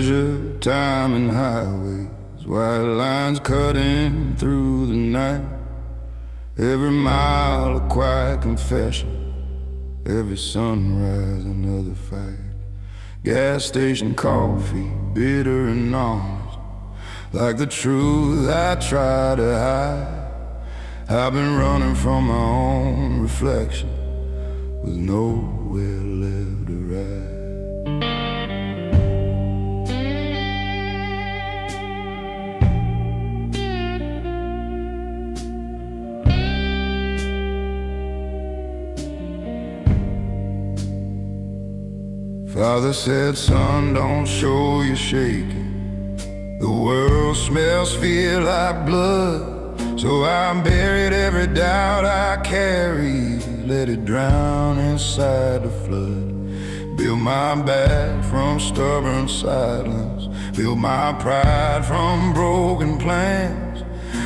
measure time and highways, white lines cutting through the night. Every mile a quiet confession, every sunrise another fight. Gas station coffee, bitter and honest, like the truth I try to hide. I've been running from my own reflection, with nowhere left to ride. Father said, son, don't show you're shaking. The world smells fear like blood. So I buried every doubt I carry, let it drown inside the flood. Built my back from stubborn silence, built my pride from broken plans.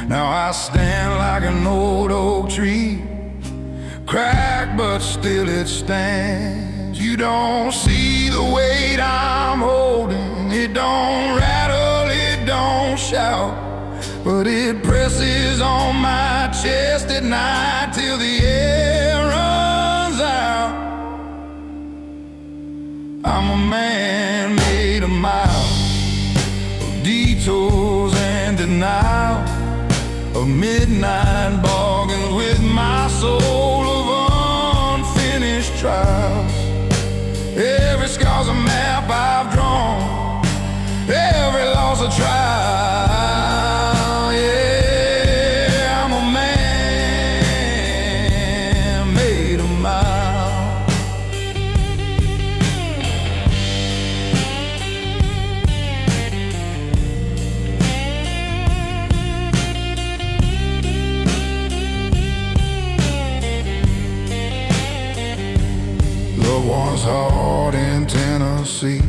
Now I stand like an old oak tree, cracked but still it stands. You don't see the weight I'm holding, it don't rattle, it don't shout, but it presses on my chest at night till the air runs out. I'm a man made of miles, of detours and denial, of midnight bargains with my soul, of unfinished trials. Every scar's a map I've drawn, every loss a trial. Yeah, I'm a man made of miles. Love one's hard in Tennessee.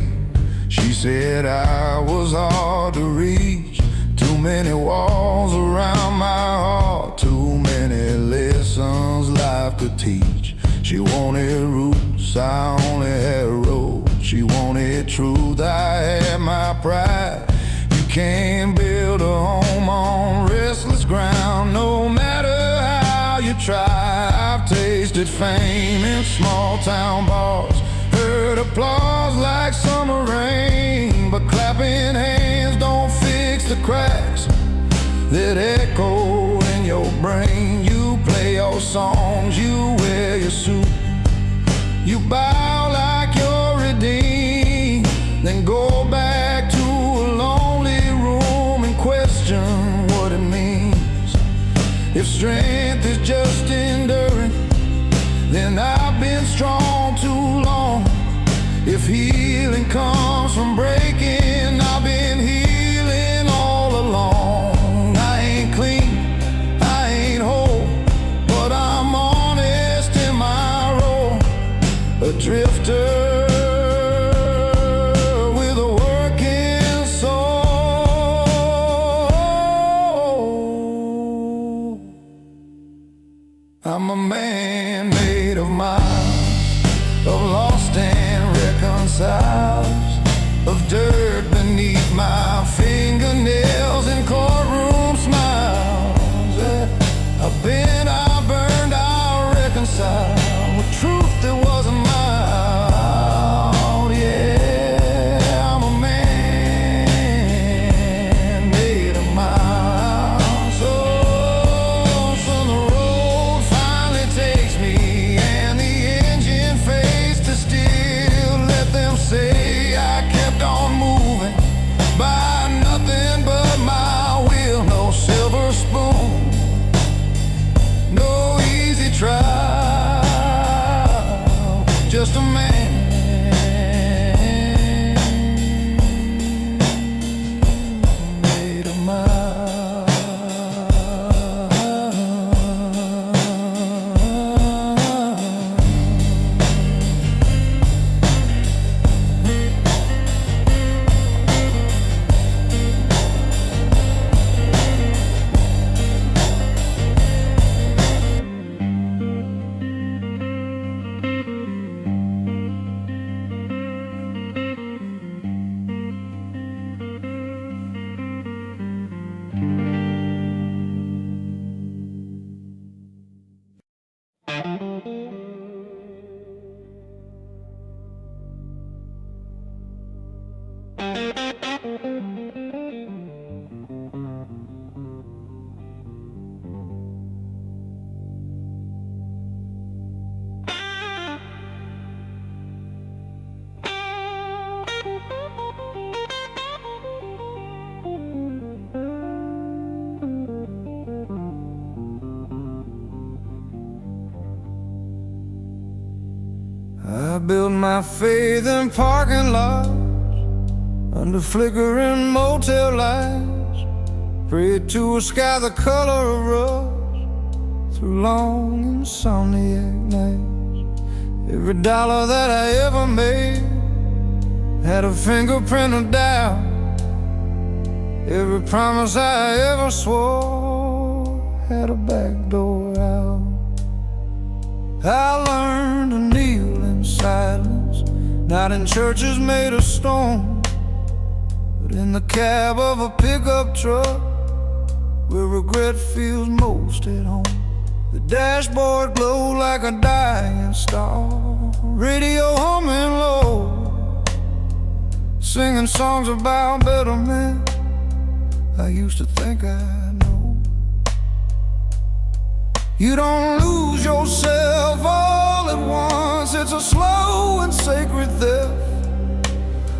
She said I was hard to reach. Too many walls around my heart, too many lessons life could teach. She wanted roots, I only had roads. She wanted truth, I had my pride. You can't build a home on restless ground, no matter how you try. I've tasted fame in small town bars, heard applause like summer rain, but clapping hands don't fix the cracks that echo in your brain. You play your songs, you wear your suit, you bow like you're redeemed, then go back to a lonely room and question what it means. If strength is just enduring, then I've been strong too long. If healing comes from breaking, I've been healing all along. I ain't clean, I ain't whole, but I'm honest in my role. A drifter with a working soul. I'm a man made of miles, of lost and reconciles, of dirt beneath my fingernails and courtroom smiles. I've been, I burned, I reconciled with truth that wasn't mine. Yeah, I'm a man made of miles. So the road finally takes me, and the engine fades to still. Let them say I kept on moving by another I built my faith in parking lots, under flickering motel lights, prayed to a sky the color of rust, through long insomniac nights. Every dollar that I ever made had a fingerprint of doubt. Every promise I ever swore had a back door out. I learned to kneel in silence, not in churches made of stone, but in the cab of a pickup truck, where regret feels most at home. The dashboard glowed like a dying star, radio humming low, singing songs about better men I used to think I know. You don't lose yourself all at once, it's a slow and sacred theft,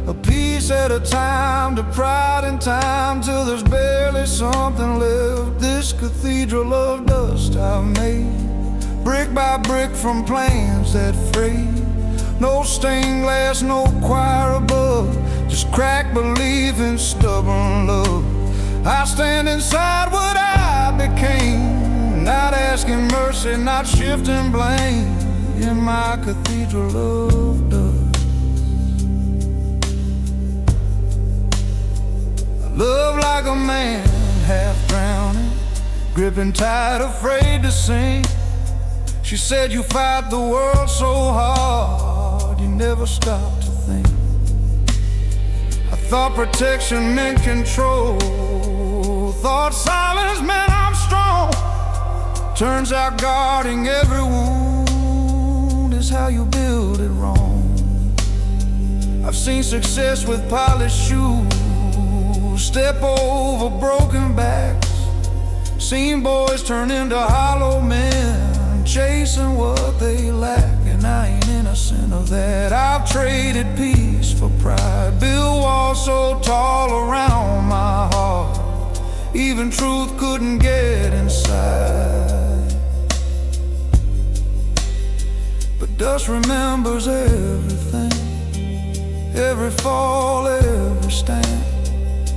a piece at a time, to pride in time, till there's barely something left. This cathedral of dust I've made, brick by brick from plans that frayed. No stained glass, no choir above, just cracked belief and stubborn love. I stand inside what I became, not asking mercy, not shifting blame, in my cathedral of dust. Love like a man, half drowning, gripping tight, afraid to sink. She said you fight the world so hard, you never stop to think. I thought protection meant control, thought silence meant I'm strong. Turns out guarding every wound is how you build it wrong. I've seen success with polished shoes step over broken backs, seen boys turn into hollow men, chasing what they lack, and I ain't innocent of that. I've traded peace for pride, built walls so tall around my heart, even truth couldn't get inside. But dust remembers everything, every fall, every stand.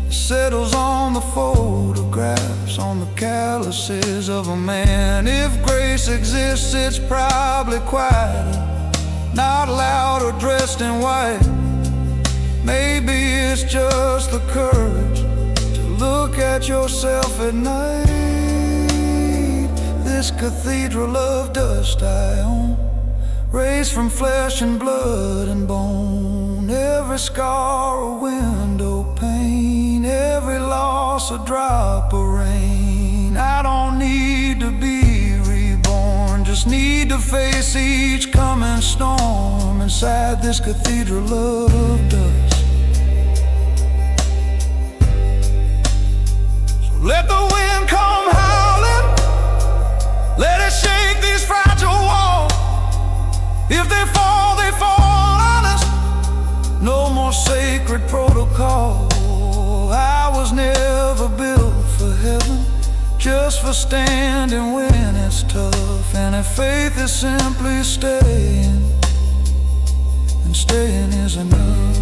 It settles on the photographs, on the calluses of a man. If grace exists, it's probably quieter, not loud or dressed in white. Maybe it's just the courage to look at yourself at night. This cathedral of dust I own, raised from flesh and blood and bone. Every scar a window pane, every loss a drop of rain. I don't need to be reborn, just need to face each coming storm inside this cathedral of dust. So let the wind come howling, let it shake these fragile walls. If they fall, they fall honest, no more sacred protocol. I was never built for heaven, just for standing when it's tough. And if faith is simply staying, then staying is enough.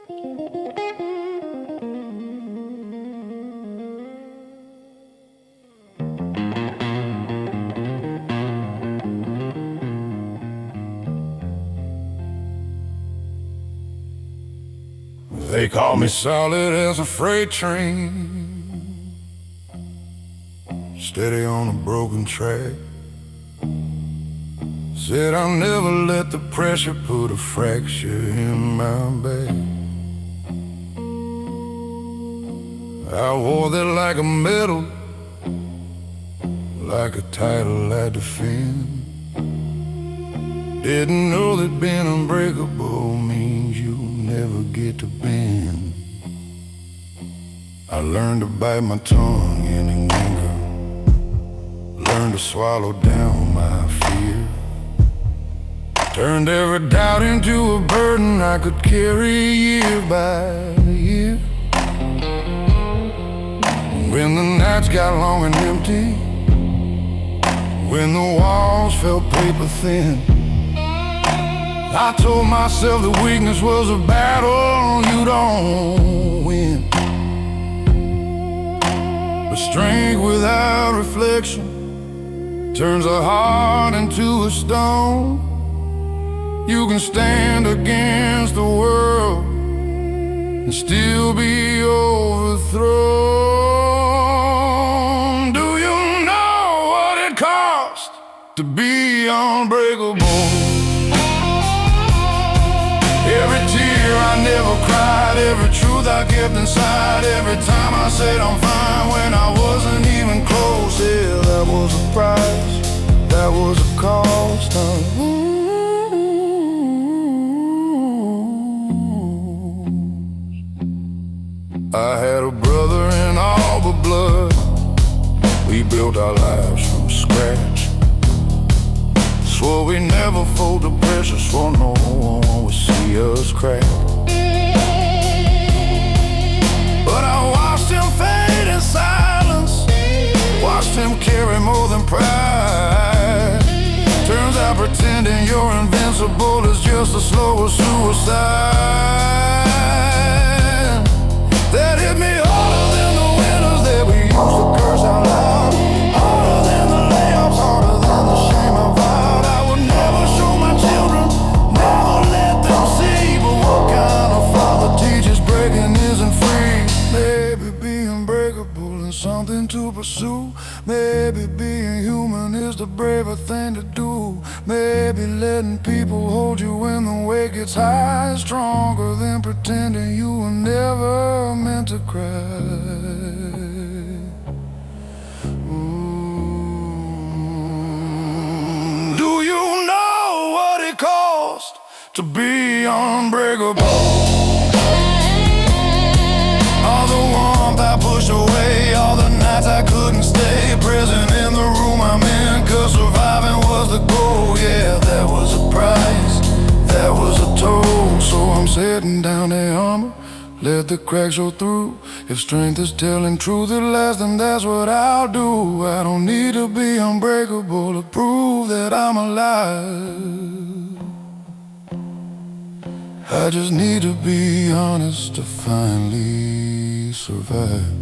They call me solid as a freight train, steady on a broken track. Said I'll never let the pressure put a fracture in my back. I wore that like a medal, like a title I defend. Didn't know that being unbreakable means you never get to bend. I learned to bite my tongue in anger, learned to swallow down my fear. Turned every doubt into a burden I could carry year by year. When the nights got long and empty, when the walls felt paper thin, I told myself that weakness was a battle you don't win. But strength without reflection turns a heart into a stone. You can stand against the world and still be overthrown. Do you know what it costs to be unbreakable? Every tear I never cried, every truth I kept inside, every time I said I'm fine when I wasn't even close. Yeah, that was a price, that was a cost. I had a brother in all but blood. We built our lives from scratch. Swore we never fold the pressure, swore no one would see us crack. But I watched him fade in silence, watched him carry more than pride. Turns out pretending you're invincible is just a slower suicide. That hit me harder than the winners that we used to curse out loud, harder than the layoffs, harder than the shame I vowed I would never show my children, never let them see. But what kind of father teaches breaking isn't free? Maybe being breakable is something to pursue. Maybe being human is the braver thing to do. Maybe letting people hold you when the weight gets high is stronger than pretending you were never meant to cry. Do you know what it costs to be unbreakable? All the warmth I pushed away, all the nights I couldn't stay present in the room I'm in, 'cause surviving was the goal. Yeah, that was a price, that was a toll. So I'm setting down the armor, let the cracks show through. If strength is telling truth at last, then that's what I'll do. I don't need to be unbreakable to prove that I'm alive. I just need to be honest to finally survive.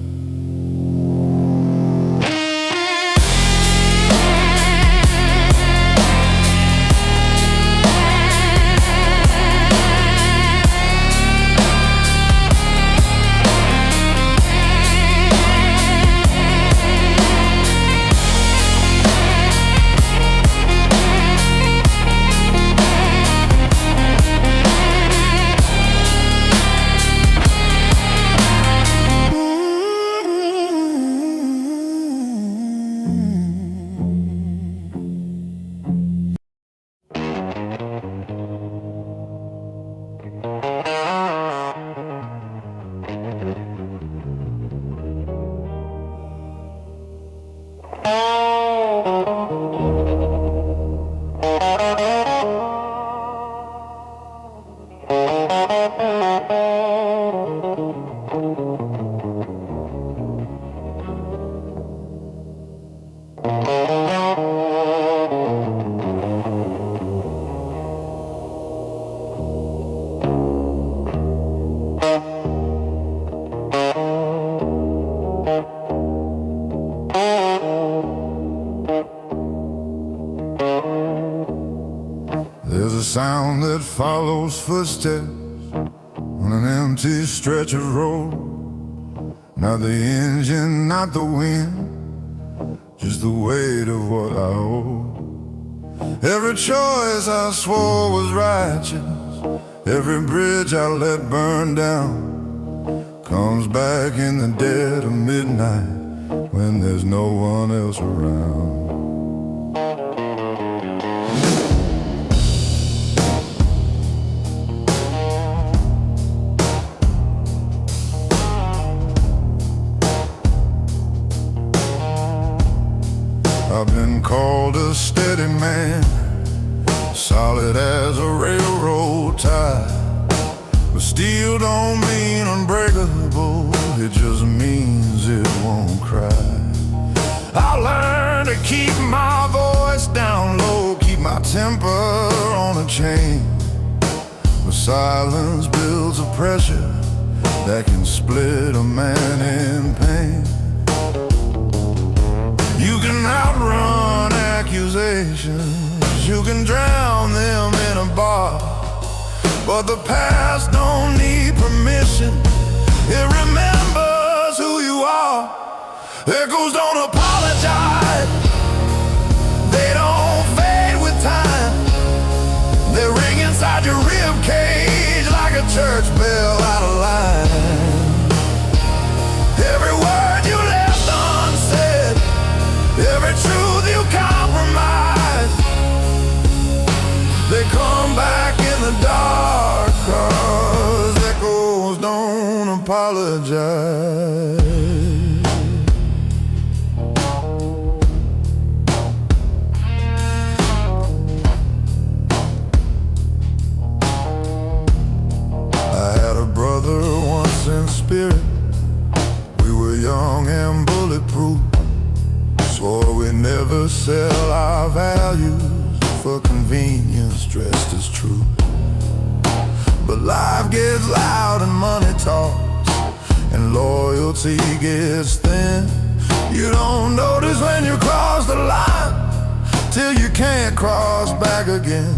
sound that follows footsteps on an empty stretch of road. Not the engine, not the wind, just the weight of what I owe. Every choice I swore was righteous, every bridge I let burn down, comes back in the dead of midnight when there's no one else around. I've been called a steady man, solid as a railroad tie, but steel don't mean unbreakable, it just means it won't cry. I learned to keep my voice down low, keep my temper on a chain, but silence builds a pressure that can split a man in pain. You can outrun accusations, you can drown them in a bar, but the past don't need permission, it remembers who you are. Echoes don't apologize, they don't fade with time, they ring inside your rib cage like a church bell out of line. Every word you left unsaid, every truth you compromise, they come back in the dark, 'cause echoes don't apologize. I had a brother once in spirit, we were young and bulletproof, swore we'd never sell our values for convenience dressed as truth. But life gets loud and money talks, and loyalty gets thin. You don't notice when you cross the line till you can't cross back again.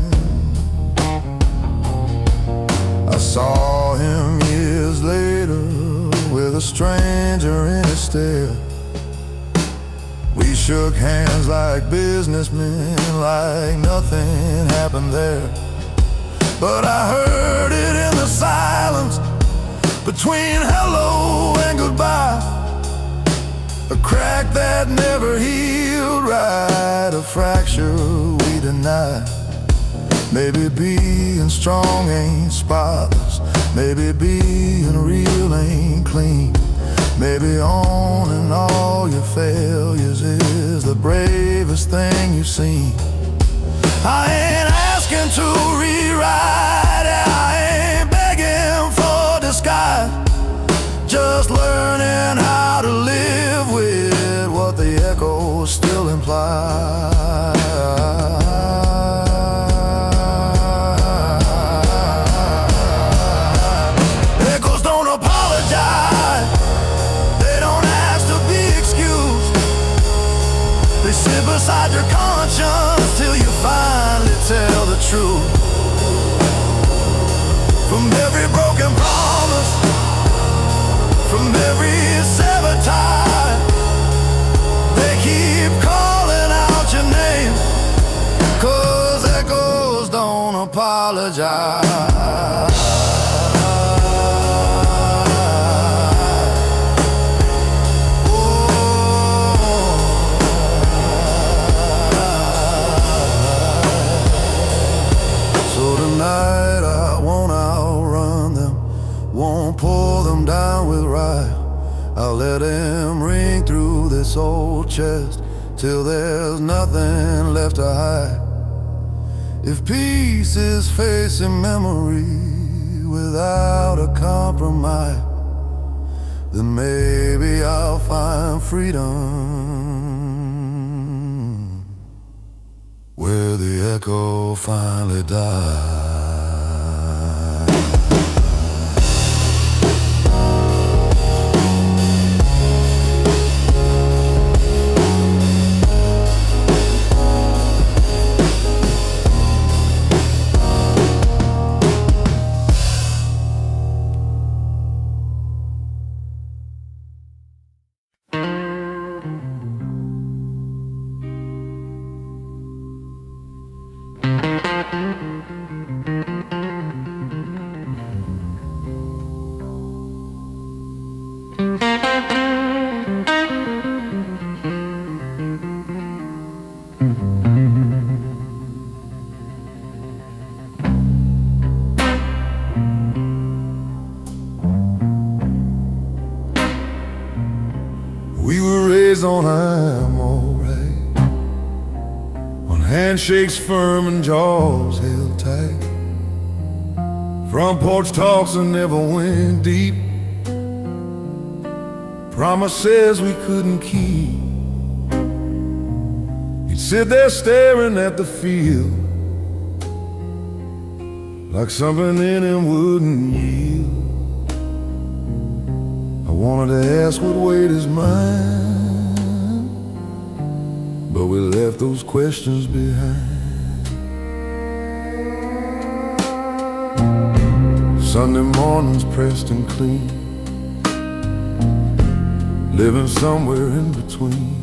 I saw him years later with a stranger in his stare. We shook hands like businessmen, like nothing happened there. But I heard it in the silence between hello and goodbye, a crack that never healed right, a fracture we deny. Maybe being strong ain't spotless, maybe being real ain't clean, maybe owning all your failures is the bravest thing you've seen. I ain't asking to rewrite, I ain't begging for disguise, just learning how to live with what the echoes still imply. Echoes don't apologize, they don't ask to be excused, they sit beside your conscience till you finally tell the truth. From every broken promise, from every severed tie, they keep calling out your name, 'cause echoes don't apologize. Tonight I won't outrun them, won't pull them down with ride. I'll let them ring through this old chest till there's nothing left to hide. If peace is facing memory without a compromise, then maybe I'll find freedom where the echo finally dies. days on I'm alright, on handshakes firm and jaws held tight, front porch talks that never went deep, promises we couldn't keep. He'd sit there staring at the field, like something in him wouldn't yield. I wanted to ask what weighed his mind, but we left those questions behind. Sunday mornings pressed and clean, living somewhere in between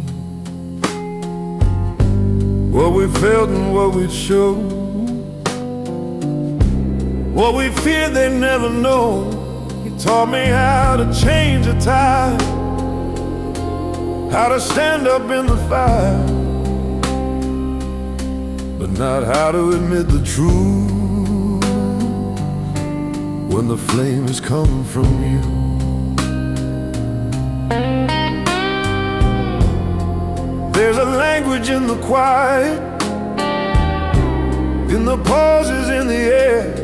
what we felt and what we'd show, what we feared they'd never know. He taught me how to change a tide, how to stand up in the fire, but not how to admit the truth when the flame is coming from you. There's a language in the quiet, in the pauses in the air.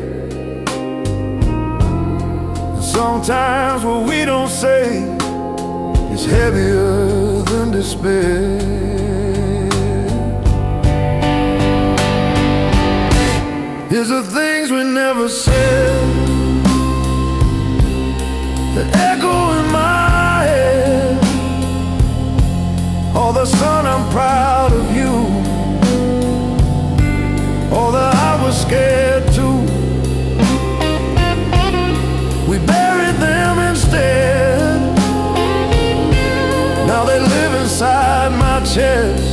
Sometimes what we don't say is heavier than despair. Here's the things we never said that echo in my head. Oh, the son, I'm proud of you. Oh, that I was scared too. We buried them instead. Now they live inside my chest.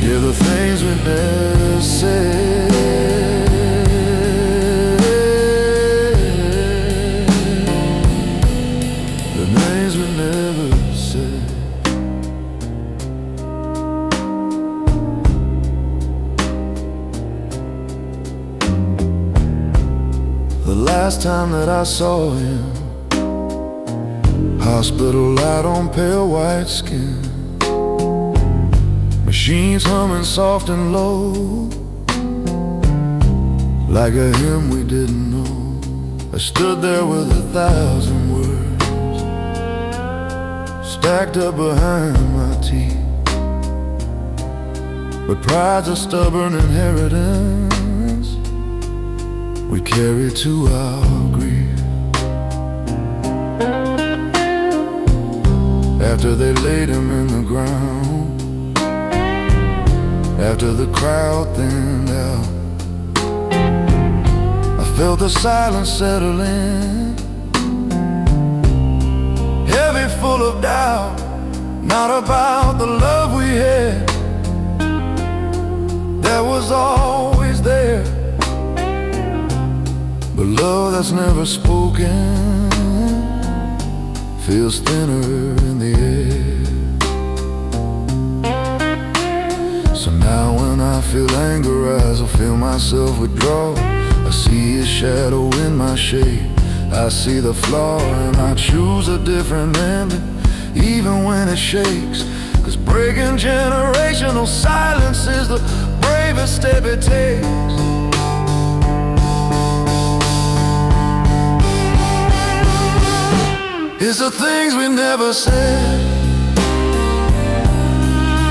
Yeah, the things we never said, the names we never said. The last time that I saw him, hospital light on pale white skin, machines humming soft and low, like a hymn we didn't know. I stood there with 1,000 words stacked up behind my teeth, but pride's a stubborn inheritance we carry to our grief. After they laid him in the ground, after the crowd thinned out, I felt the silence settle in, heavy, full of doubt. Not about the love we had that was always there, but love that's never spoken feels thinner in the air. So now when I feel anger rise, I feel myself withdraw. I see his shadow in my shade, I see the flaw, and I choose a different ending, even when it shakes. 'Cause breaking generational silence is the bravest step it takes. It's the things we never said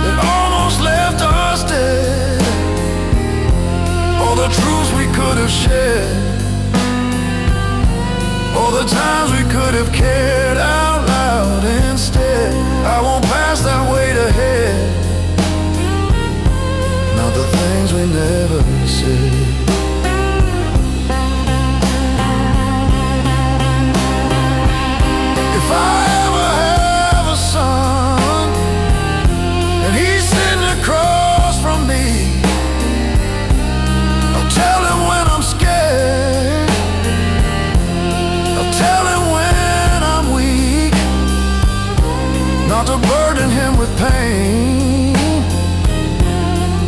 that almost left us dead. All the truths we could have shared, all the times we could have cared out loud instead. I won't pass that weight ahead, not the things we never said. If I ever have a son and he's sitting across from me, I'll tell him when I'm scared, I'll tell him when I'm weak, not to burden him with pain,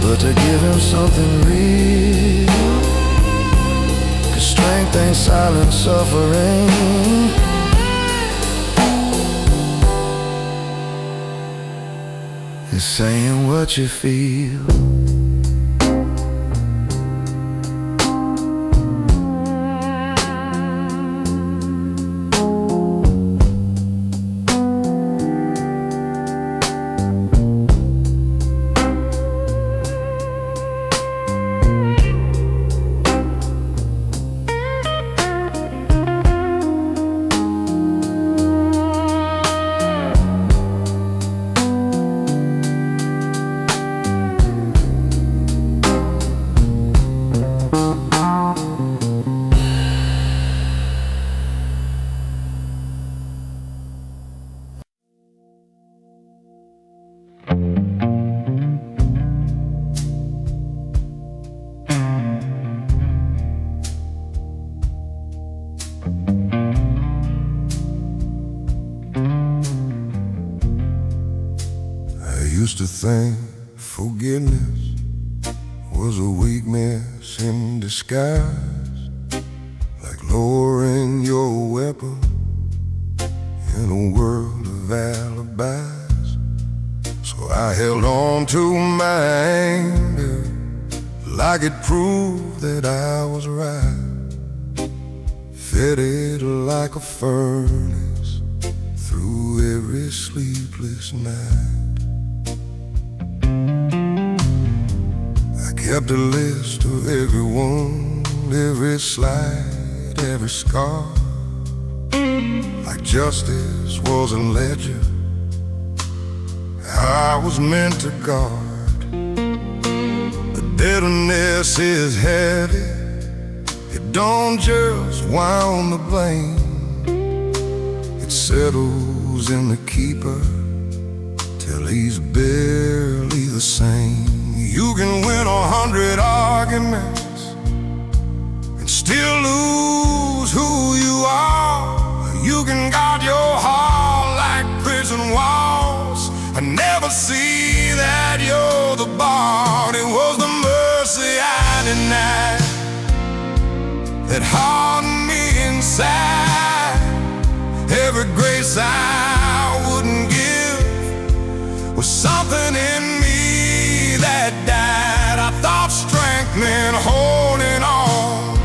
but to give him something real. 'Cause strength ain't silent suffering. is saying what you feel. I used to think forgiveness was a weakness in disguise, like lowering your weapon in a world of alibis. So I held on to my anger like it proved that I was right, fed it like a furnace through every sleepless night. I kept a list of every wound, every slight, every scar, like justice was a ledger I was meant to guard. The bitterness is heavy, it don't just wound the blame, it settles in the keeper till he's barely the same. You can win 100 arguments and still lose who you are. You can guard your heart like prison walls and never see that you're the bar. It was the mercy I denied that hardened me inside. Every grace I wouldn't give was something in me that died. I thought strength meant holding on,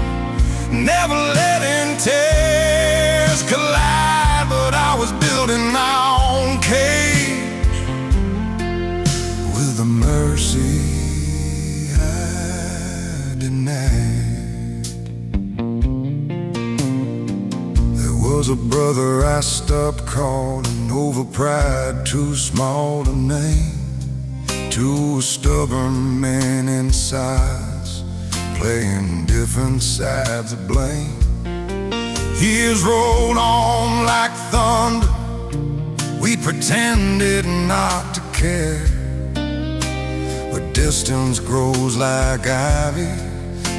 never letting tears collide, but I was building my own cage with the mercy I denied. There was a brother I stopped calling over pride, too small to name, to a stubborn man in size, playing different sides of blame. Years rolled on like thunder, we pretended not to care, but distance grows like ivy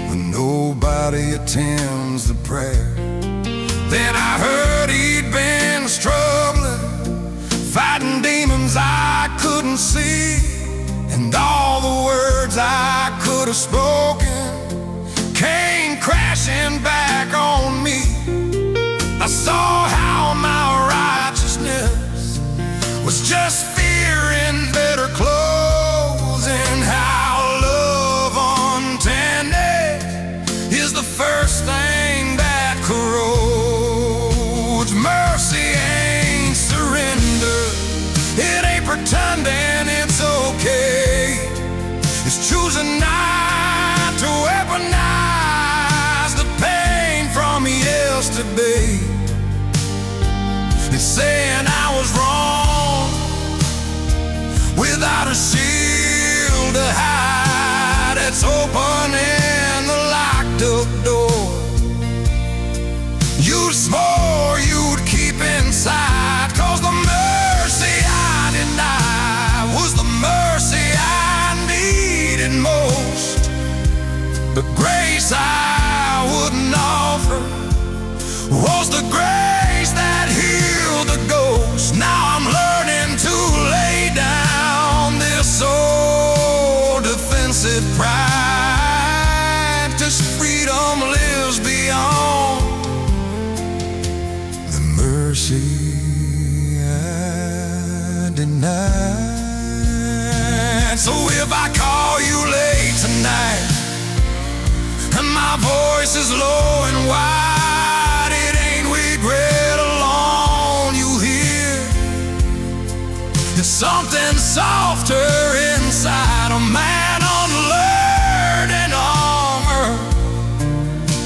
when nobody attends the prayer. Then I heard he'd been struggling, fighting demons I couldn't see, and all the words I could have spoken came crashing back on me. I saw how my righteousness was just fear in better clothes, and how love untended is the first thing that corrodes. Mercy ain't surrender, it ain't pretending it's okay. It's choosing not to weaponize the pain from yesterday. It's saying I was wrong without a shield to hide. It's opening the locked up door you swore you'd keep inside. 'Cause the mercy I denied was the mercy I needed most. The grace I wouldn't offer was the grace that healed the ghost. Now I'm learning to lay down this old defensive pride, 'cause freedom lives beyond the mercy I denied. voice is low and wide, it ain't regret alone you hear. There's something softer inside a man unlearned in armor,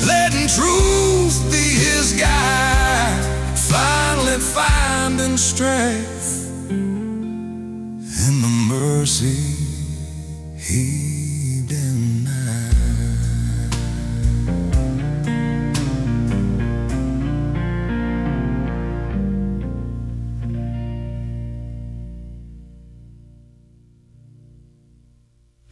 letting truth be his guide, finally finding strength in the mercy